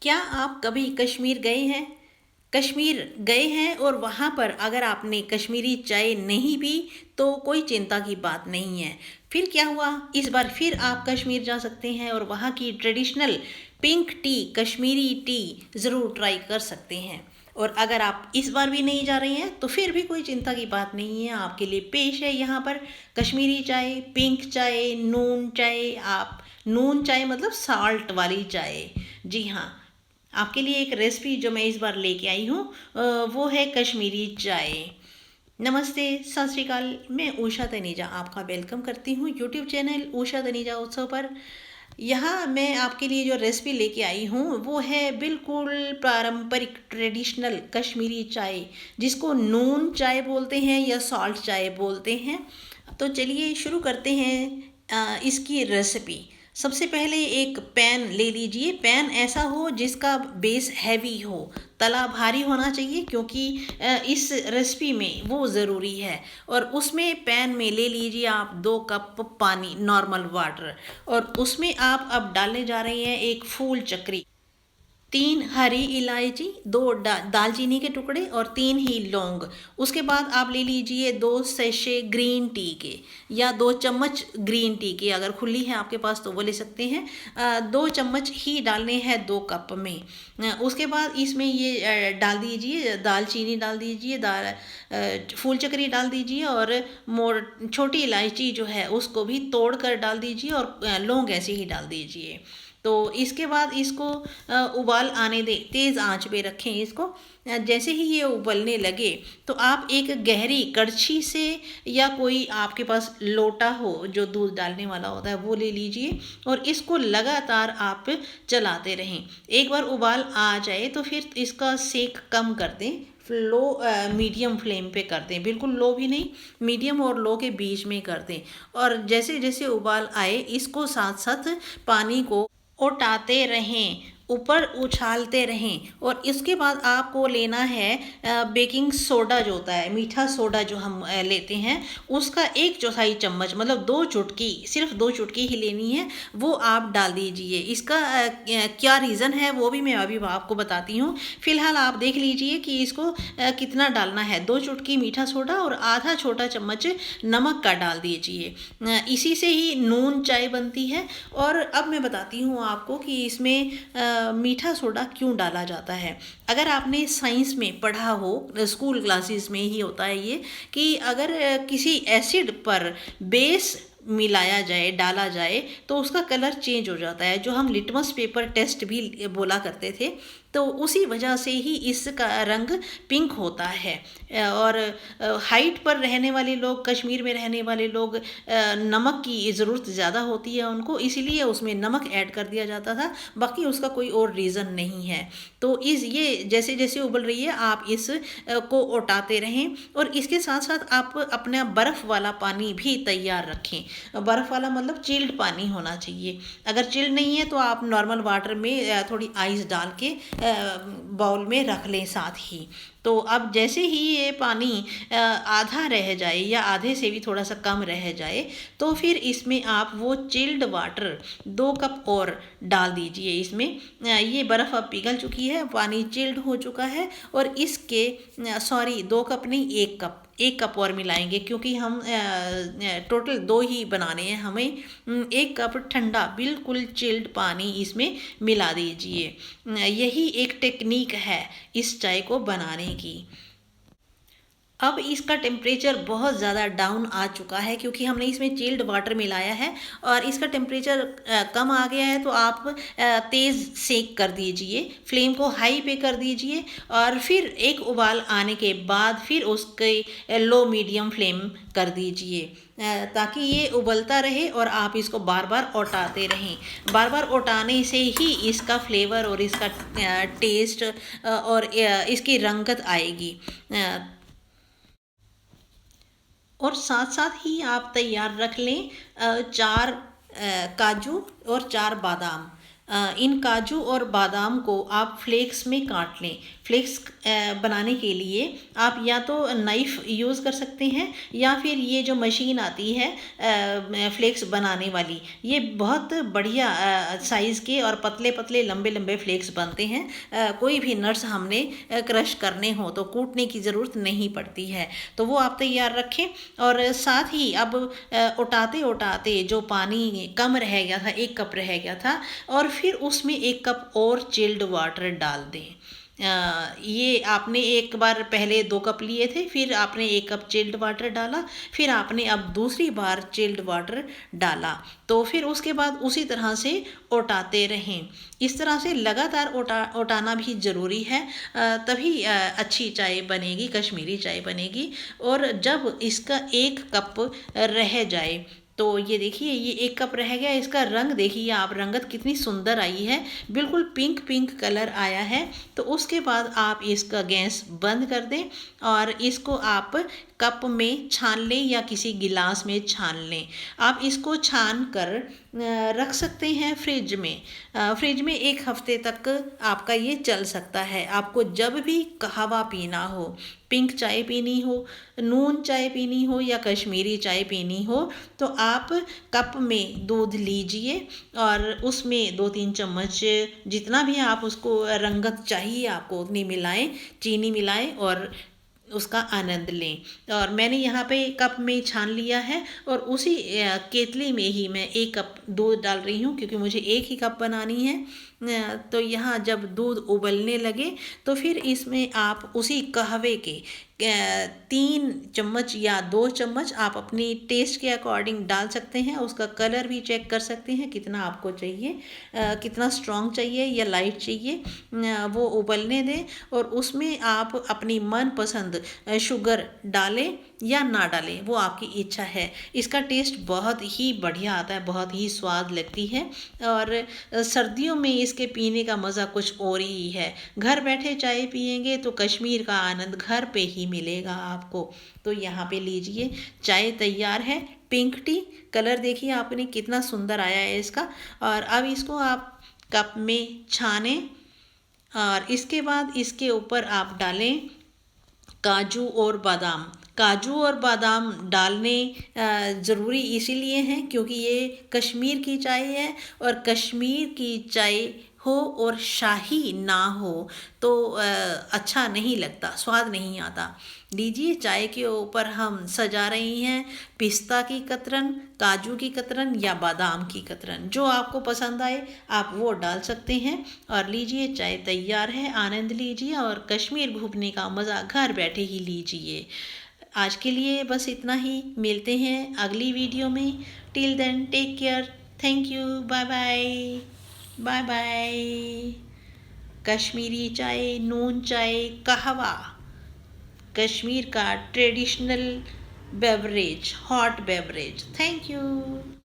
क्या आप कभी कश्मीर गए हैं? कश्मीर गए हैं और वहाँ पर अगर आपने कश्मीरी चाय नहीं पी तो कोई चिंता की बात नहीं है। फिर क्या हुआ, इस बार फिर आप कश्मीर जा सकते हैं और वहाँ की traditional pink T, Kashmiri T ज़रूर ट्राई कर सकते हैं। और अगर आप इस बार भी नहीं जा रहे हैं तो फिर भी कोई चिंता की बात नहीं है, आपके लिए पेश है यहाँ पर कश्मीरी चाय, पिंक चाय, नून चाय। आप नून चाय मतलब साल्ट वाली चाय। जी हाँ, आपके लिए एक रेसिपी जो मैं इस बार लेके आई हूँ वो है कश्मीरी चाय। नमस्ते, सत श्रीकाल। मैं उषा तनेजा आपका वेलकम करती हूँ यूट्यूब चैनल उषा तनेजा उत्सव पर। यहाँ मैं आपके लिए जो रेसिपी लेके आई हूँ वो है बिल्कुल पारंपरिक ट्रेडिशनल कश्मीरी चाय, जिसको नून चाय बोलते हैं या सॉल्ट चाय बोलते हैं। तो चलिए शुरू करते हैं इसकी रेसिपी। सबसे पहले एक पैन ले लीजिए। पैन ऐसा हो जिसका बेस हैवी हो, तला भारी होना चाहिए, क्योंकि इस रेसिपी में वो ज़रूरी है। और उसमें पैन में ले लीजिए आप 2 कप पानी, नॉर्मल वाटर। और उसमें आप अब डालने जा रहे हैं एक फूल चक्री, 3 हरी इलायची, 2 दालचीनी के टुकड़े और 3 ही लौंग। उसके बाद आप ले लीजिए 2 सैशे ग्रीन टी के या 2 चम्मच ग्रीन टी के, अगर खुली है आपके पास तो वो ले सकते हैं। 2 चम्मच ही डालने हैं 2 कप में। उसके बाद इसमें ये डाल दीजिए, दालचीनी डाल दीजिए, फूल चक्री डाल दीजिए और छोटी इलायची जो है उसको भी तोड़ कर डाल दीजिए और लौंग ऐसे ही डाल दीजिए। तो इसके बाद इसको उबाल आने दें, तेज़ आंच पे रखें इसको। जैसे ही ये उबलने लगे तो आप एक गहरी कड़छी से या कोई आपके पास लोटा हो जो दूध डालने वाला होता है वो ले लीजिए और इसको लगातार आप चलाते रहें। एक बार उबाल आ जाए तो फिर इसका सेक कम कर दें, लो मीडियम फ्लेम पे कर दें, बिल्कुल लो भी नहीं, मीडियम और लो के बीच में कर दें। और जैसे जैसे उबाल आए इसको साथ साथ पानी को उठाते रहें, ऊपर उछालते रहें। और इसके बाद आपको लेना है बेकिंग सोडा जो होता है, मीठा सोडा जो हम लेते हैं, उसका 1/4 चम्मच, मतलब 2 चुटकी, सिर्फ 2 चुटकी ही लेनी है, वो आप डाल दीजिए। इसका क्या रीज़न है वो भी मैं अभी आपको बताती हूँ। फिलहाल आप देख लीजिए कि इसको कितना डालना है। 2 चुटकी मीठा सोडा और आधा छोटा चम्मच नमक का डाल दीजिए। इसी से ही नून चाय बनती है। और अब मैं बताती हूँ आपको कि इसमें मीठा सोडा क्यों डाला जाता है। अगर आपने साइंस में पढ़ा हो, स्कूल क्लासेस में ही होता है ये, कि अगर किसी एसिड पर बेस मिलाया जाए, डाला जाए, तो उसका कलर चेंज हो जाता है, जो हम लिटमस पेपर टेस्ट भी बोला करते थे। तो उसी वजह से ही इसका रंग पिंक होता है। और हाइट पर रहने वाले लोग, कश्मीर में रहने वाले लोग, नमक की ज़रूरत ज़्यादा होती है उनको, इसीलिए उसमें नमक ऐड कर दिया जाता था, बाकी उसका कोई और रीज़न नहीं है। तो ये जैसे जैसे उबल रही है आप इस को उठाते रहें। और इसके साथ साथ आप अपना बर्फ़ वाला पानी भी तैयार रखें। बर्फ़ वाला मतलब चिल्ड पानी होना चाहिए। अगर चिल्ड नहीं है तो आप नॉर्मल वाटर में थोड़ी आइस डाल के बाउल में रख लें साथ ही। तो अब जैसे ही ये पानी आधा रह जाए या आधे से भी थोड़ा सा कम रह जाए तो फिर इसमें आप वो चिल्ड वाटर 2 कप और डाल दीजिए। इसमें ये बर्फ़ अब पिघल चुकी है, पानी चिल्ड हो चुका है। और इसके सॉरी, 2 कप नहीं, 1 कप, 1 कप और मिलाएंगे, क्योंकि हम टोटल 2 ही बनाने हैं हमें। 1 कप ठंडा बिल्कुल चिल्ड पानी इसमें मिला दीजिए। यही एक टेक्निक है इस चाय को बनाने की। अब इसका टेम्परेचर बहुत ज़्यादा डाउन आ चुका है, क्योंकि हमने इसमें चिल्ड वाटर मिलाया है और इसका टेम्परेचर कम आ गया है। तो आप तेज़ सेक कर दीजिए, फ्लेम को हाई पे कर दीजिए और फिर एक उबाल आने के बाद फिर उसके लो मीडियम फ्लेम कर दीजिए, ताकि ये उबलता रहे और आप इसको बार बार उठाते रहें। बार बार उठाने से ही इसका फ्लेवर और इसका टेस्ट और इसकी रंगत आएगी। और साथ साथ ही आप तैयार रख लें 4 काजू और 4 बादाम। इन काजू और बादाम को आप फ्लेक्स में काट लें। फ्लेक्स बनाने के लिए आप या तो नाइफ़ यूज़ कर सकते हैं या फिर ये जो मशीन आती है फ्लेक्स बनाने वाली, ये बहुत बढ़िया साइज़ के और पतले पतले लंबे लंबे फ्लेक्स बनते हैं। कोई भी नट्स हमने क्रश करने हो तो कूटने की ज़रूरत नहीं पड़ती है, तो वो आप तैयार रखें। और साथ ही अब उठाते उठाते जो पानी कम रह गया था, 1 कप रह गया था, और फिर उसमें 1 कप और चिल्ड वाटर डाल दें। ये आपने एक बार पहले 2 कप लिए थे, फिर आपने 1 कप चिल्ड वाटर डाला, फिर आपने अब दूसरी बार चिल्ड वाटर डाला, तो फिर उसके बाद उसी तरह से उठाते रहें। इस तरह से लगातार उठाना भी ज़रूरी है, तभी अच्छी चाय बनेगी, कश्मीरी चाय बनेगी। और जब इसका 1 कप रह जाए तो ये देखिए, ये 1 कप रह गया, इसका रंग देखिए आप, रंगत कितनी सुंदर आई है, बिल्कुल पिंक पिंक कलर आया है। तो उसके बाद आप इसका गैस बंद कर दें और इसको आप कप में छान लें या किसी गिलास में छान लें। आप इसको छान कर रख सकते हैं फ्रिज में। फ्रिज में 1 हफ्ते तक आपका ये चल सकता है। आपको जब भी कहवा पीना हो, पिंक चाय पीनी हो, नून चाय पीनी हो या कश्मीरी चाय पीनी हो, तो आप कप में दूध लीजिए और उसमें 2-3 चम्मच, जितना भी आप उसको रंगत चाहिए आपको उतनी मिलाएं, चीनी मिलाएं और उसका आनंद लें। और मैंने यहाँ पे कप में छान लिया है और उसी केतली में ही मैं 1 कप दूध डाल रही हूँ, क्योंकि मुझे 1 ही कप बनानी है। तो यहाँ जब दूध उबलने लगे तो फिर इसमें आप उसी कहवे के 3 चम्मच या 2 चम्मच आप अपनी टेस्ट के अकॉर्डिंग डाल सकते हैं। उसका कलर भी चेक कर सकते हैं कितना आपको चाहिए, कितना स्ट्रॉन्ग चाहिए या लाइट चाहिए। वो उबलने दें और उसमें आप अपनी मनपसंद शुगर डालें या ना डालें, वो आपकी इच्छा है। इसका टेस्ट बहुत ही बढ़िया आता है, बहुत ही स्वाद लगती है। और सर्दियों में इसके पीने का मज़ा कुछ और ही है। घर बैठे चाय पिएंगे तो कश्मीर का आनंद घर पे ही मिलेगा आपको। तो यहाँ पे लीजिए, चाय तैयार है। पिंक टी कलर देखिए आपने कितना सुंदर आया है इसका। और अब इसको आप कप में छानें और इसके बाद इसके ऊपर आप डालें काजू और बादाम। काजू और बादाम डालने ज़रूरी इसीलिए हैं क्योंकि ये कश्मीर की चाय है, और कश्मीर की चाय हो और शाही ना हो तो अच्छा नहीं लगता, स्वाद नहीं आता। लीजिए, चाय के ऊपर हम सजा रही हैं पिस्ता की कतरन, काजू की कतरन या बादाम की कतरन, जो आपको पसंद आए आप वो डाल सकते हैं। और लीजिए, चाय तैयार है, आनंद लीजिए और कश्मीर घूमने का मज़ा घर बैठे ही लीजिए। आज के लिए बस इतना ही, मिलते हैं अगली वीडियो में। Till then take care, thank you, bye bye, bye bye. Kashmiri चाय, नून चाय, कहवा, कश्मीर का traditional beverage, hot beverage. Thank you.